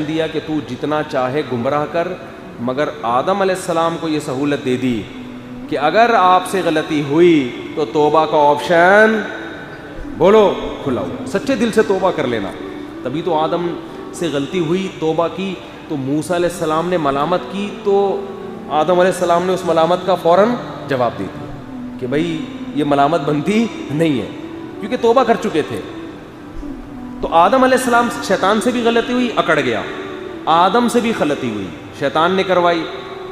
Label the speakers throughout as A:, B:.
A: دیا کہ تو جتنا چاہے گمراہ کر، مگر آدم علیہ السلام کو یہ سہولت دے دی کہ اگر آپ سے غلطی ہوئی تو توبہ کا آپشن بولو کھلا ہوا، سچے دل سے توبہ کر لینا. تبھی تو آدم سے غلطی ہوئی، توبہ کی، تو موسیٰ علیہ السلام نے ملامت کی تو آدم علیہ السلام نے اس ملامت کا فوراً جواب دے دیا کہ بھائی یہ ملامت بنتی نہیں ہے، کیونکہ توبہ کر چکے تھے. تو آدم علیہ السلام، شیطان سے بھی غلطی ہوئی، اکڑ گیا. آدم سے بھی غلطی ہوئی، شیطان نے کروائی،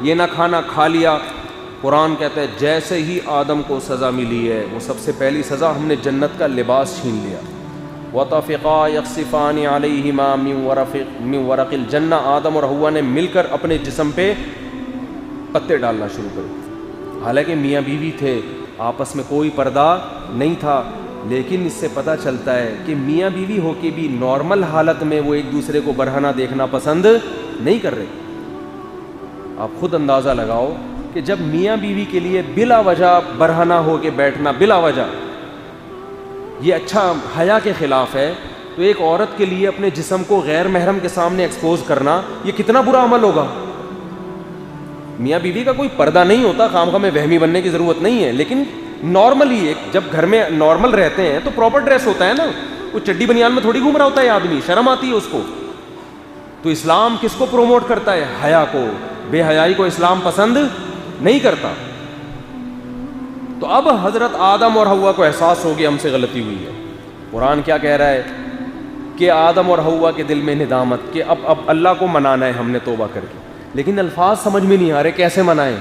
A: یہ نہ کھانا کھا لیا. قرآن کہتا ہے جیسے ہی آدم کو سزا ملی ہے، وہ سب سے پہلی سزا، ہم نے جنت کا لباس چھین لیا. وَطَفِقَا يَخْصِفَانِ عَلَيْهِمَا مِن وَرَقِ الْجَنَّةِ. آدم اور حوا نے مل کر اپنے جسم پہ پتے ڈالنا شروع کر. حالانکہ میاں بیوی تھے، آپس میں کوئی پردہ نہیں تھا، لیکن اس سے پتہ چلتا ہے کہ میاں بیوی ہو کے بھی نارمل حالت میں وہ ایک دوسرے کو برہنہ دیکھنا پسند نہیں کر رہے. آپ خود اندازہ لگاؤ کہ جب میاں بیوی کے لیے بلا وجہ برہنہ ہو کے بیٹھنا، بلا وجہ، یہ اچھا حیا کے خلاف ہے، تو ایک عورت کے لیے اپنے جسم کو غیر محرم کے سامنے ایکسپوز کرنا یہ کتنا برا عمل ہوگا. میاں بیوی کا کوئی پردہ نہیں ہوتا، خام میں وہمی بننے کی ضرورت نہیں ہے، لیکن نارملی جب گھر میں نارمل رہتے ہیں تو پراپر ڈریس ہوتا ہے نا. وہ چڈی بنیان میں تھوڑی گھوم رہا ہوتا ہے آدمی، شرم آتی ہے اس کو. تو اسلام کس کو پروموٹ کرتا ہے؟ حیا کو. بے حیائی کو اسلام پسند نہیں کرتا. تو اب حضرت آدم اور حوا کو احساس ہو گیا ہم سے غلطی ہوئی ہے. قرآن کیا کہہ رہا ہے کہ آدم اور حوا کے دل میں ندامت کہ اب اللہ کو منانا ہے ہم نے توبہ کر کے، لیکن الفاظ سمجھ میں نہیں آ رہے کیسے منائیں.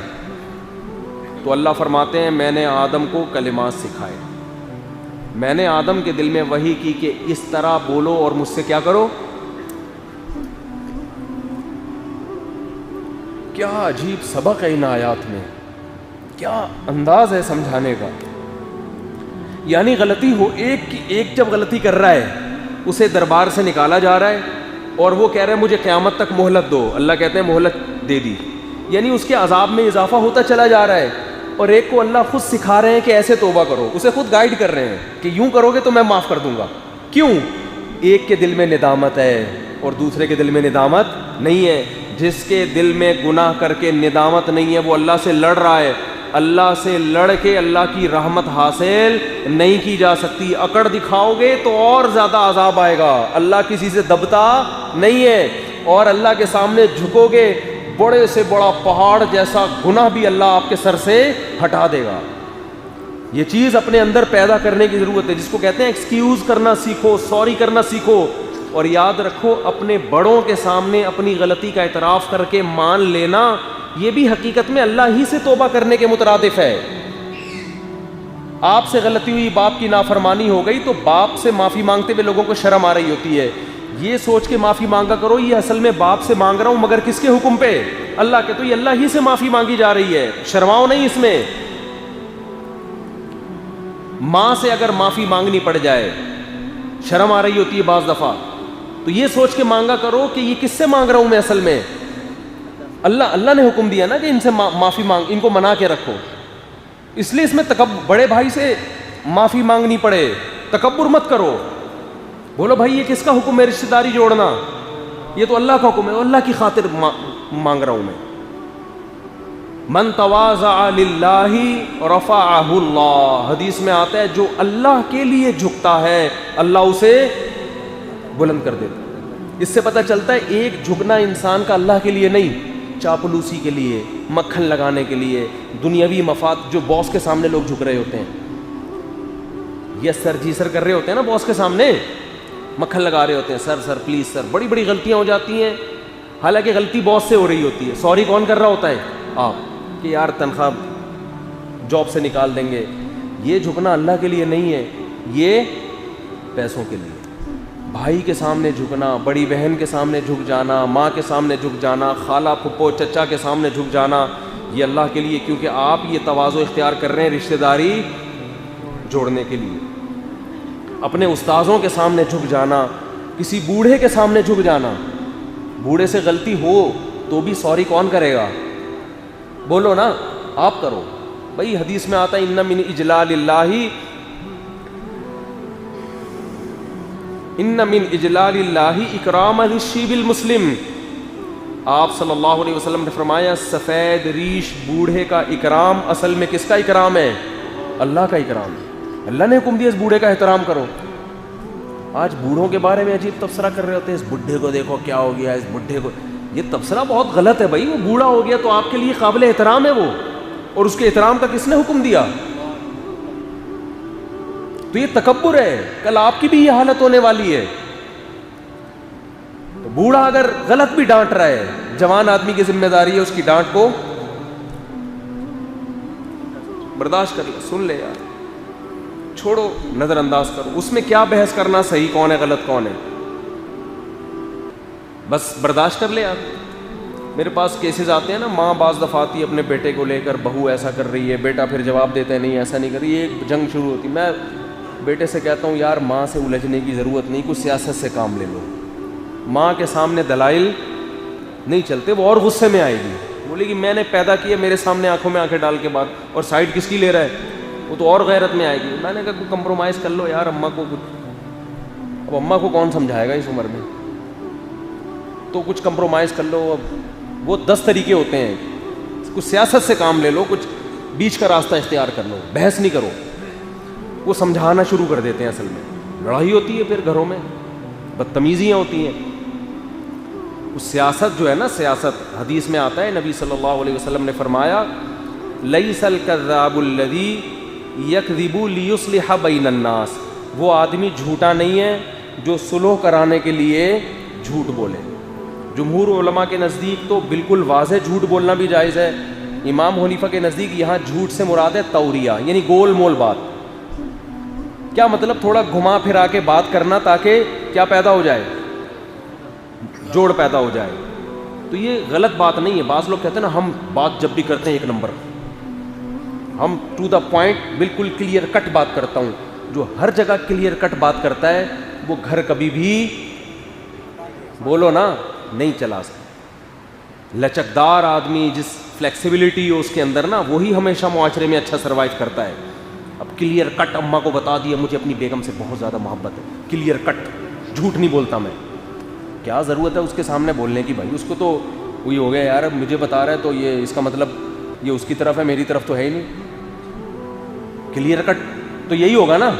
A: تو اللہ فرماتے ہیں میں نے آدم کو کلمات سکھائے، میں نے آدم کے دل میں وحی کی کہ اس طرح بولو اور مجھ سے کیا کرو. کیا عجیب سبق ہے ان آیات میں، کیا انداز ہے سمجھانے کا. یعنی غلطی ہو، ایک جب غلطی کر رہا ہے اسے دربار سے نکالا جا رہا ہے اور وہ کہہ رہے ہیں مجھے قیامت تک مہلت دو. اللہ کہتے ہیں مہلت دے دی، یعنی اس کے عذاب میں اضافہ ہوتا چلا جا رہا ہے. اور ایک کو اللہ خود سکھا رہے ہیں کہ ایسے توبہ کرو، اسے خود گائیڈ کر رہے ہیں کہ یوں کرو گے تو میں معاف کر دوں گا. کیوں؟ ایک کے دل میں ندامت ہے اور دوسرے کے دل میں ندامت نہیں ہے. جس کے دل میں گناہ کر کے ندامت نہیں ہے وہ اللہ سے لڑ رہا ہے. اللہ سے لڑ کے اللہ کی رحمت حاصل نہیں کی جا سکتی. اکڑ دکھاؤ گے تو اور زیادہ عذاب آئے گا. اللہ کسی سے دبتا نہیں ہے، اور اللہ کے سامنے جھکو گے بڑے سے بڑا پہاڑ جیسا گناہ بھی اللہ آپ کے سر سے ہٹا دے گا. یہ چیز اپنے اندر پیدا کرنے کی ضرورت ہے، جس کو کہتے ہیں ایکسکیوز کرنا سیکھو، سوری کرنا سیکھو. اور یاد رکھو اپنے بڑوں کے سامنے اپنی غلطی کا اعتراف کر کے مان لینا، یہ بھی حقیقت میں اللہ ہی سے توبہ کرنے کے مترادف ہے. آپ سے غلطی ہوئی، باپ کی نافرمانی ہو گئی، تو باپ سے معافی مانگتے ہوئے لوگوں کو شرم آ رہی ہوتی ہے. یہ سوچ کے معافی مانگا کرو یہ اصل میں باپ سے مانگ رہا ہوں، مگر کس کے حکم پہ؟ اللہ کے. تو یہ اللہ ہی سے معافی مانگی جا رہی ہے، شرماؤ نہیں اس میں. ماں سے اگر معافی مانگنی پڑ جائے، شرم آ رہی ہوتی ہے بعض دفعہ، تو یہ سوچ کے مانگا کرو کہ یہ کس سے مانگ رہا ہوں میں اصل میں. اللہ نے حکم دیا نا کہ ان سے معافی مانگ، ان کو منا کے رکھو، اس لیے اس میں بڑے بھائی سے معافی مانگنی پڑے. تکبر مت کرو، بولو بھائی یہ کس کا حکم ہے رشتہ داری جوڑنا؟ یہ تو اللہ کا حکم ہے، اللہ کی خاطر مانگ رہا ہوں میں. من تواضع للہ رفعہ اللہ، حدیث میں آتا ہے جو اللہ کے لیے جھکتا ہے اللہ اسے بلند کر دیتا. اس سے پتہ چلتا ہے ایک جھکنا انسان کا اللہ کے لیے نہیں، چاپلوسی کے لیے، مکھن لگانے کے لیے، دنیاوی مفاد. جو باس کے سامنے لوگ جھک رہے ہوتے ہیں، یہ سر جی سر کر رہے ہوتے ہیں نا باس کے سامنے، مکھن لگا رہے ہوتے ہیں، سر سر پلیز سر. بڑی بڑی غلطیاں ہو جاتی ہیں، حالانکہ غلطی باس سے ہو رہی ہوتی ہے. سوری کون کر رہا ہوتا ہے؟ آپ، کہ یار تنخواہ جاب سے نکال دیں گے. یہ جھکنا اللہ کے لیے نہیں ہے، یہ پیسوں کے لیے. بھائی کے سامنے جھکنا، بڑی بہن کے سامنے جھک جانا، ماں کے سامنے جھک جانا، خالہ پھپھو چچا کے سامنے جھک جانا، یہ اللہ کے لیے، کیونکہ آپ یہ تواضع اختیار کر رہے ہیں رشتہ داری جوڑنے کے لیے. اپنے استاذوں کے سامنے جھک جانا، کسی بوڑھے کے سامنے جھک جانا. بوڑھے سے غلطی ہو تو بھی سوری کون کرے گا؟ بولو نا، آپ کرو. بھائی حدیث میں آتا ہے ان من اجلال اللہ ان من اجلال اللہ اکرام الشیب المسلم. آپ صلی اللہ علیہ وسلم نے فرمایا سفید ریش بوڑھے کا اکرام اصل میں کس کا اکرام ہے؟ اللہ کا اکرام ہے. اللہ نے حکم دیا اس بوڑھے کا احترام کرو. آج بوڑھوں کے بارے میں عجیب تبصرہ کر رہے ہوتے ہیں, اس بڈھے کو دیکھو کیا ہو گیا, اس بڈھے کو. یہ تبصرہ بہت غلط ہے بھائی. وہ بوڑھا ہو گیا تو آپ کے لیے قابل احترام ہے وہ, اور اس کے احترام کا کس نے حکم دیا؟ تو یہ تکبر ہے, کل آپ کی بھی یہ حالت ہونے والی ہے. تو بوڑھا اگر غلط بھی ڈانٹ رہا ہے, جوان آدمی کی ذمہ داری ہے اس کی ڈانٹ کو برداشت کر لے, سن لے یار, چھوڑو, نظر انداز کرو. اس میں کیا بحث کرنا صحیح کون ہے غلط کون ہے, بس برداشت کر لے آپ. میرے پاس کیسز آتے ہیں نا, ماں بعض دفعہ آتی ہے اپنے بیٹے کو لے کر, بہو ایسا کر رہی ہے, بیٹا پھر جواب دیتا ہے نہیں ایسا نہیں کر رہی, ایک جنگ شروع ہوتی. میں بیٹے سے کہتا ہوں یار ماں سے الجھنے کی ضرورت نہیں, کچھ سیاست سے کام لے لو. ماں کے سامنے دلائل نہیں چلتے, وہ اور غصے میں آئے گی, بولے گی میں نے پیدا کیا, میرے سامنے آنکھوں میں آنکھیں ڈال کے بات, اور سائڈ کس کی لے رہا ہے, وہ تو اور غیرت میں آئے گی. میں نے کہا کوئی کمپرومائز کر لو یار اماں کو کچھ. اب اماں کو کون سمجھائے گا اس عمر میں, تو کچھ کمپرومائز کر لو. اب وہ 10 طریقے ہوتے ہیں, کچھ سیاست سے کام لے لو, کچھ بیچ کا راستہ اختیار کر لو, بحث نہیں کرو. وہ سمجھانا شروع کر دیتے ہیں, اصل میں لڑائی ہوتی ہے, پھر گھروں میں بدتمیزیاں ہوتی ہیں. وہ سیاست جو ہے نا, سیاست حدیث میں آتا ہے, نبی صلی اللہ علیہ وسلم نے فرمایا لیس الکذاب الذی یکذب لیصلح بین الناس. وہ آدمی جھوٹا نہیں ہے جو صلح کرانے کے لیے جھوٹ بولے. جمہور علماء کے نزدیک تو بالکل واضح جھوٹ بولنا بھی جائز ہے. امام حنیفہ کے نزدیک یہاں جھوٹ سے مراد ہے توریہ, یعنی گول مول بات. کیا مطلب؟ تھوڑا گھما پھرا کے بات کرنا تاکہ کیا پیدا ہو جائے, جوڑ پیدا ہو جائے. تو یہ غلط بات نہیں ہے. بعض لوگ کہتے ہیں نا ہم بات جب بھی کرتے ہیں ایک نمبر, ہم ٹو دا پوائنٹ بالکل کلیئر کٹ بات کرتا ہوں. جو ہر جگہ کلیئر کٹ بات کرتا ہے وہ گھر کبھی بھی بولو نا نہیں چلا سکتا. لچکدار آدمی, جس فلیکسیبلٹی ہو اس کے اندر نا, وہی ہمیشہ معاشرے میں اچھا سروائیو کرتا ہے. اب کلیئر کٹ اماں کو بتا دیا مجھے اپنی بیگم سے بہت زیادہ محبت ہے, کلیئر کٹ, جھوٹ نہیں بولتا میں. کیا ضرورت ہے اس کے سامنے بولنے کی بھائی؟ اس کو تو وہی ہو گیا یار, اب مجھے بتا رہا ہے تو یہ اس کا مطلب یہ اس کی طرف ہے, میری طرف تو ہے ہی نہیں. کلیئر کٹ تو یہی ہوگا نا.